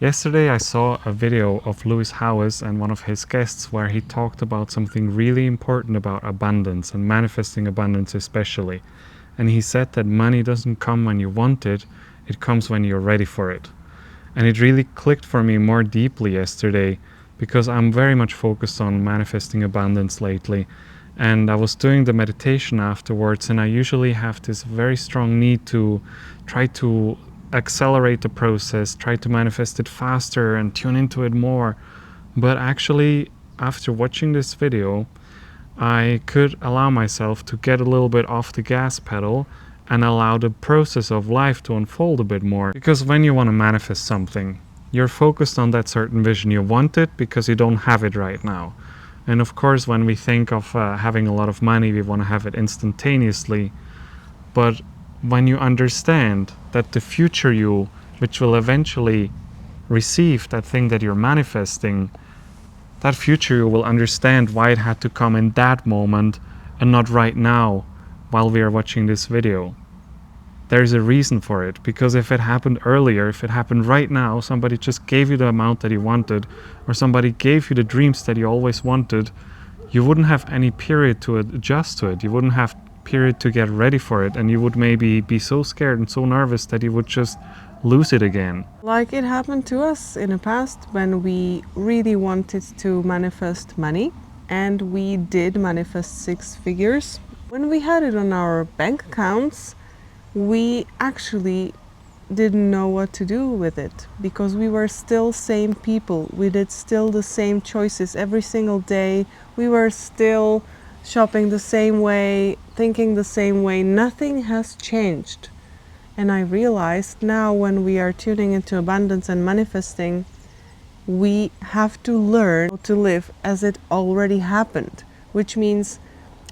Yesterday I saw a video of Lewis Howes and one of his guests where he talked about something really important about abundance and manifesting abundance especially. And he said that money doesn't come when you want it, it comes when you're ready for it. And it really clicked for me more deeply yesterday because I'm very much focused on manifesting abundance lately. And I was doing the meditation afterwards, and I usually have this very strong need to try to accelerate the process, try to manifest it faster and tune into it more. But actually, after watching this video, I could allow myself to get a little bit off the gas pedal and allow the process of life to unfold a bit more. Because when you want to manifest something, you're focused on that certain vision. You want it because you don't have it right now. And of course, when we think of having a lot of money, we want to have it instantaneously. But when you understand that the future you, which will eventually receive that thing that you're manifesting, that future you will understand why it had to come in that moment and not right now while we are watching this video. There's a reason for it, because if it happened earlier, if it happened right now, somebody just gave you the amount that you wanted, or somebody gave you the dreams that you always wanted, you wouldn't have any period to adjust to it. You wouldn't have period to get ready for it, and you would maybe be so scared and so nervous that you would just lose it again. Like it happened to us in the past when we really wanted to manifest money, and we did manifest 6 figures. When we had it on our bank accounts, we actually didn't know what to do with it because we were still same people. We did still the same choices every single day. We were still shopping the same way, thinking the same way. Nothing has changed. And I realized now when we are tuning into abundance and manifesting, we have to learn to live as it already happened, which means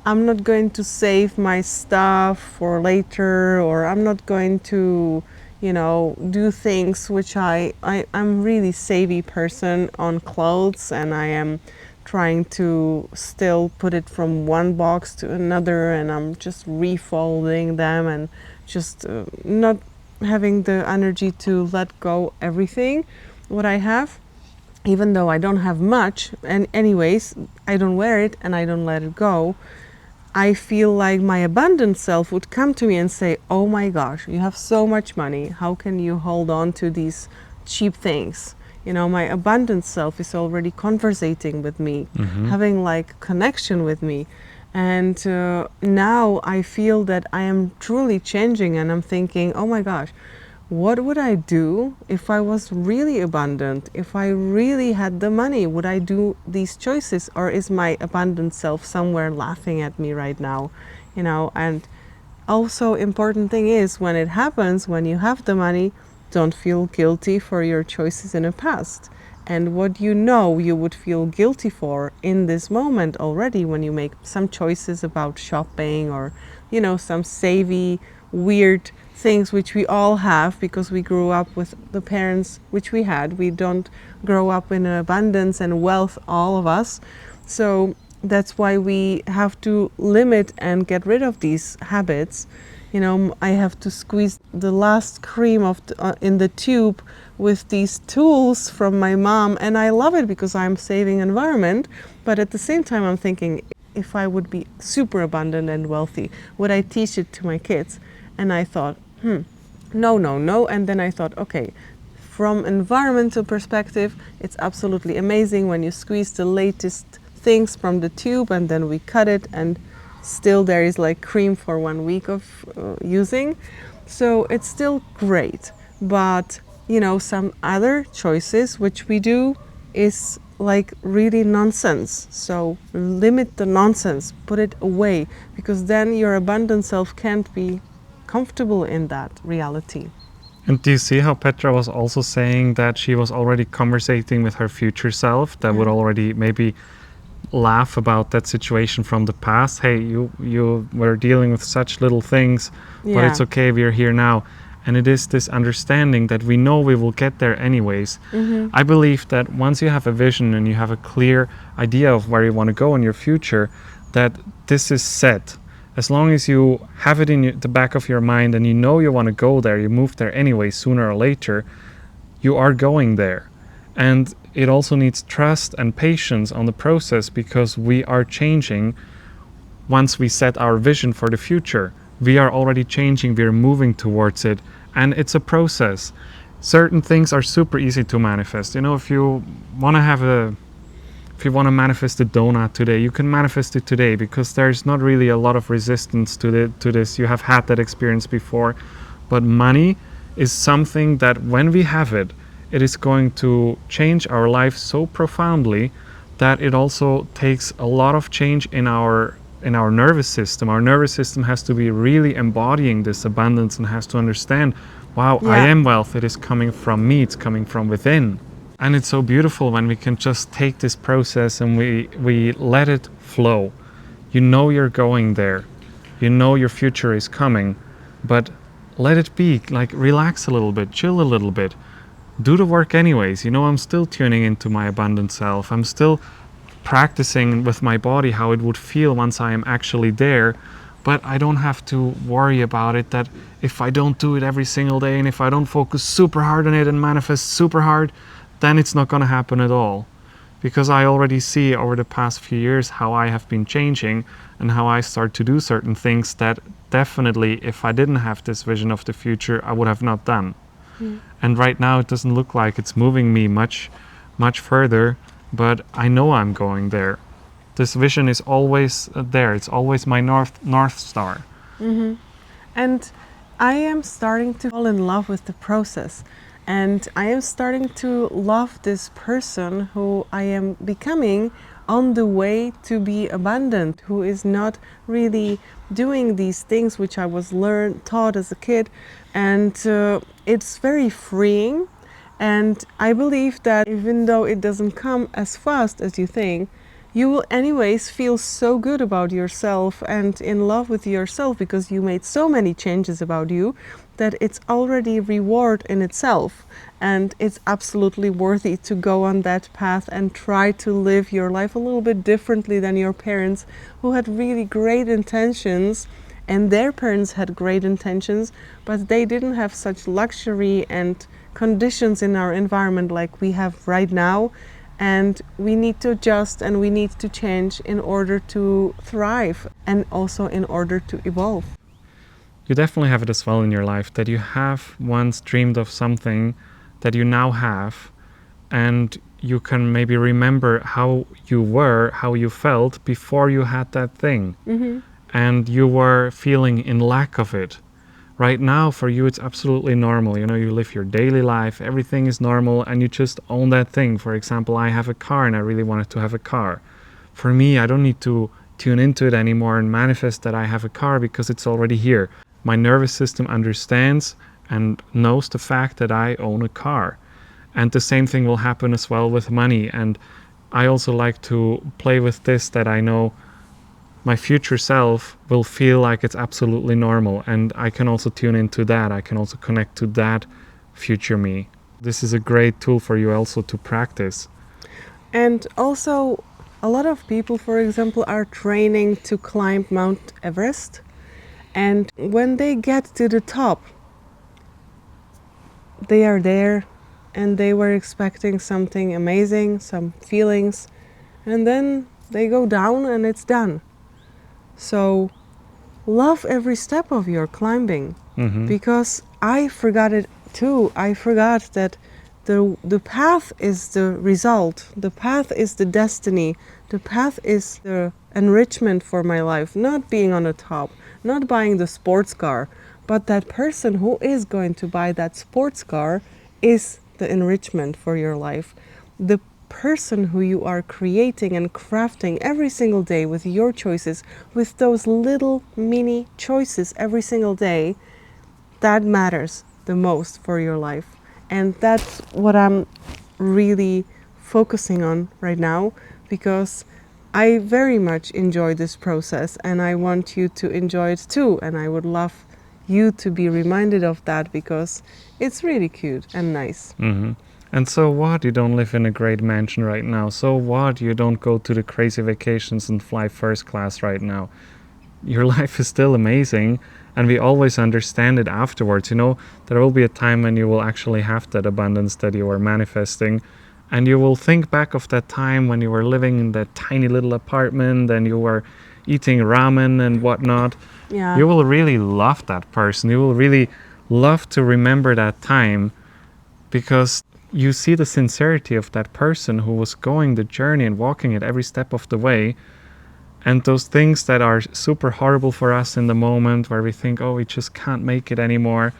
I'm not going to save my stuff for later, or I'm not going to, do things which I'm really savvy person on clothes, and I am trying to still put it from one box to another, and I'm just refolding them and just not having the energy to let go everything what I have, even though I don't have much, and anyways I don't wear it and I don't let it go. I feel like my abundant self would come to me and say, oh my gosh, you have so much money, how can you hold on to these cheap things? My abundant self is already conversating with me, having like connection with me. And now I feel that I am truly changing, and I'm thinking, oh my gosh, what would I do if I was really abundant? If I really had the money, would I do these choices? Or is my abundant self somewhere laughing at me right now? And also important thing is, when it happens, when you have the money, don't feel guilty for your choices in the past. And what you would feel guilty for in this moment already when you make some choices about shopping, or, some savvy, weird things which we all have because we grew up with the parents which we had. We don't grow up in abundance and wealth, all of us. So that's why we have to limit and get rid of these habits. I have to squeeze the last cream in the tube with these tools from my mom, and I love it because I'm saving environment. But at the same time, I'm thinking, if I would be super abundant and wealthy, would I teach it to my kids? And I thought, no. And then I thought, okay, from environmental perspective, it's absolutely amazing when you squeeze the latest things from the tube and then we cut it, and still there is like cream for 1 week of using. So it's still great. But, some other choices which we do is like really nonsense. So limit the nonsense, put it away, because then your abundant self can't be comfortable in that reality. And do you see how Petra was also saying that she was already conversating with her future self that would already maybe laugh about that situation from the past? Hey, you were dealing with such little things, but it's okay, we're here now. And it is this understanding that we know we will get there anyways. I believe that once you have a vision and you have a clear idea of where you want to go in your future, that this is set. As long as you have it in the back of your mind and you know you want to go there, you move there anyway, sooner or later, you are going there. And it also needs trust and patience on the process, because we are changing once we set our vision for the future. We are already changing, we are moving towards it, and it's a process. Certain things are super easy to manifest. You know, if you want to have a if you want to manifest a donut today, you can manifest it today, because there's not really a lot of resistance to this. You have had that experience before. But money is something that when we have it, it is going to change our life so profoundly that it also takes a lot of change in our nervous system. Our nervous system has to be really embodying this abundance and has to understand, wow, I Yeah. am wealth. It is coming from me. It's coming from within. And it's so beautiful when we can just take this process and we let it flow. You know you're going there. You know your future is coming, but let it be. Like, relax a little bit, chill a little bit. Do the work anyways. You know, I'm still tuning into my abundant self. I'm still practicing with my body how it would feel once I am actually there. But I don't have to worry about it, that if I don't do it every single day and if I don't focus super hard on it and manifest super hard, then it's not going to happen at all. Because I already see over the past few years how I have been changing and how I start to do certain things that definitely, if I didn't have this vision of the future, I would have not done. And right now it doesn't look like it's moving me much further, but I know I'm going there. This vision is always there. It's always my north star. And I am starting to fall in love with the process. And I am starting to love this person who I am becoming on the way to be abundant, who is not really doing these things which I was taught as a kid. And it's very freeing. And I believe that even though it doesn't come as fast as you think, you will anyways feel so good about yourself and in love with yourself, because you made so many changes about you that it's already reward in itself, and it's absolutely worthy to go on that path and try to live your life a little bit differently than your parents, who had really great intentions, and their parents had great intentions, but they didn't have such luxury and conditions in our environment like we have right now. And we need to adjust and we need to change in order to thrive and also in order to evolve. You definitely have it as well in your life, that you have once dreamed of something that you now have, and you can maybe remember how you were, how you felt before you had that thing. And you were feeling in lack of it. Right now, for you, it's absolutely normal. You know, you live your daily life, everything is normal, and you just own that thing. For example, I have a car and I really wanted to have a car. For me, I don't need to tune into it anymore and manifest that I have a car, because it's already here. My nervous system understands and knows the fact that I own a car. And the same thing will happen as well with money. And I also like to play with this, that I know my future self will feel like it's absolutely normal, and I can also tune into that. I can also connect to that future me. This is a great tool for you also to practice. And also, a lot of people, for example, are training to climb Mount Everest. And when they get to the top, they are there and they were expecting something amazing, some feelings, and then they go down and it's done. So love every step of your climbing, because I forgot it too. I forgot that the path is the result, the path is the destiny, the path is the enrichment for my life, not being on the top, not buying the sports car, but that person who is going to buy that sports car is the enrichment for your life. The person who you are creating and crafting every single day with your choices, with those little mini choices every single day, that matters the most for your life. And that's what I'm really focusing on right now, because I very much enjoy this process and I want you to enjoy it too. And I would love you to be reminded of that, because it's really cute and nice. And so what? You don't live in a great mansion right now. So what? You don't go to the crazy vacations and fly first class right now. your life is still amazing, and we always understand it afterwards. You know, there will be a time when you will actually have that abundance that you are manifesting, and you will think back of that time when you were living in that tiny little apartment and you were eating ramen and whatnot. Yeah. You will really love that person. You will really love to remember that time, because you see the sincerity of that person who was going the journey and walking it every step of the way. And those things that are super horrible for us in the moment, where we think, oh, we just can't make it anymore,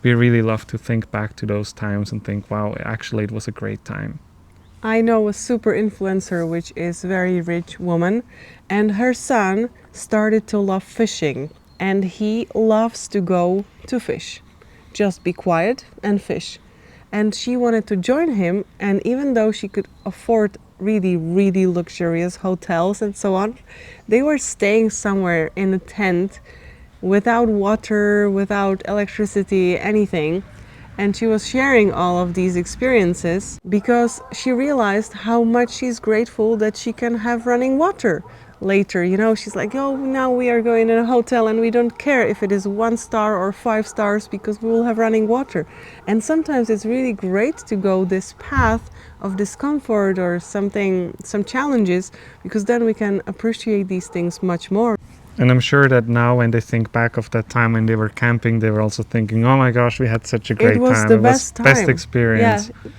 we really love to think back to those times and think, wow, actually it was a great time. I know a super influencer, which is a very rich woman, and her son started to love fishing, and he loves to go to fish. Just be quiet and fish. And she wanted to join him, and even though she could afford really, really luxurious hotels and so on, they were staying somewhere in a tent without water, without electricity, anything. And she was sharing all of these experiences because she realized how much she's grateful that she can have running water later. You know, she's like, oh, now we are going in a hotel and we don't care if it is 1 star or 5 stars because we will have running water. And sometimes it's really great to go this path of discomfort or something, some challenges, because then we can appreciate these things much more. And I'm sure that now when they think back of that time when they were camping, they were also thinking, oh my gosh, we had such a great It was time. the It best was best time. experience. Yeah.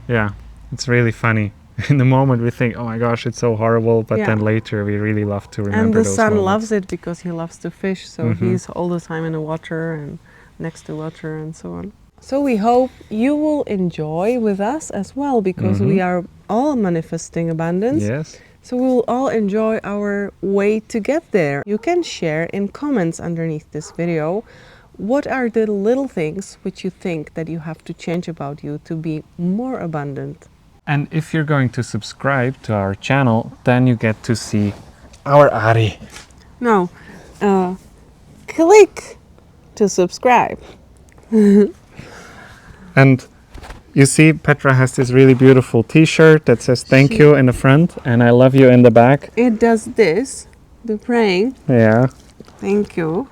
Yeah, it's really funny. In the moment we think, oh my gosh, it's so horrible, but Yeah. then later we really love to remember And the those son moments. loves it because he loves to fish, so Mhm. he's all the time in the water and next to water and so on. So we hope you will enjoy with us as well, because we are all manifesting abundance. Yes. So we will all enjoy our way to get there. You can share in comments underneath this video what are the little things which you think that you have to change about you to be more abundant. And if you're going to subscribe to our channel, then you get to see our Ari. Now, click to subscribe. And you see, Petra has this really beautiful t-shirt that says thank you in the front and I love you in the back. It does this, the praying. Yeah. Thank you.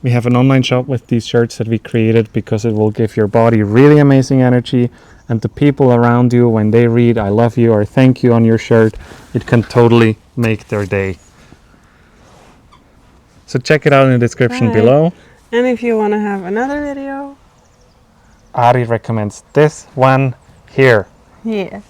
We have an online shop with these shirts that we created because it will give your body really amazing energy, and the people around you, when they read I love you or thank you on your shirt, it can totally make their day. So check it out in the description Bye. below. And if you want to have another video, Ari recommends this one here. yeah.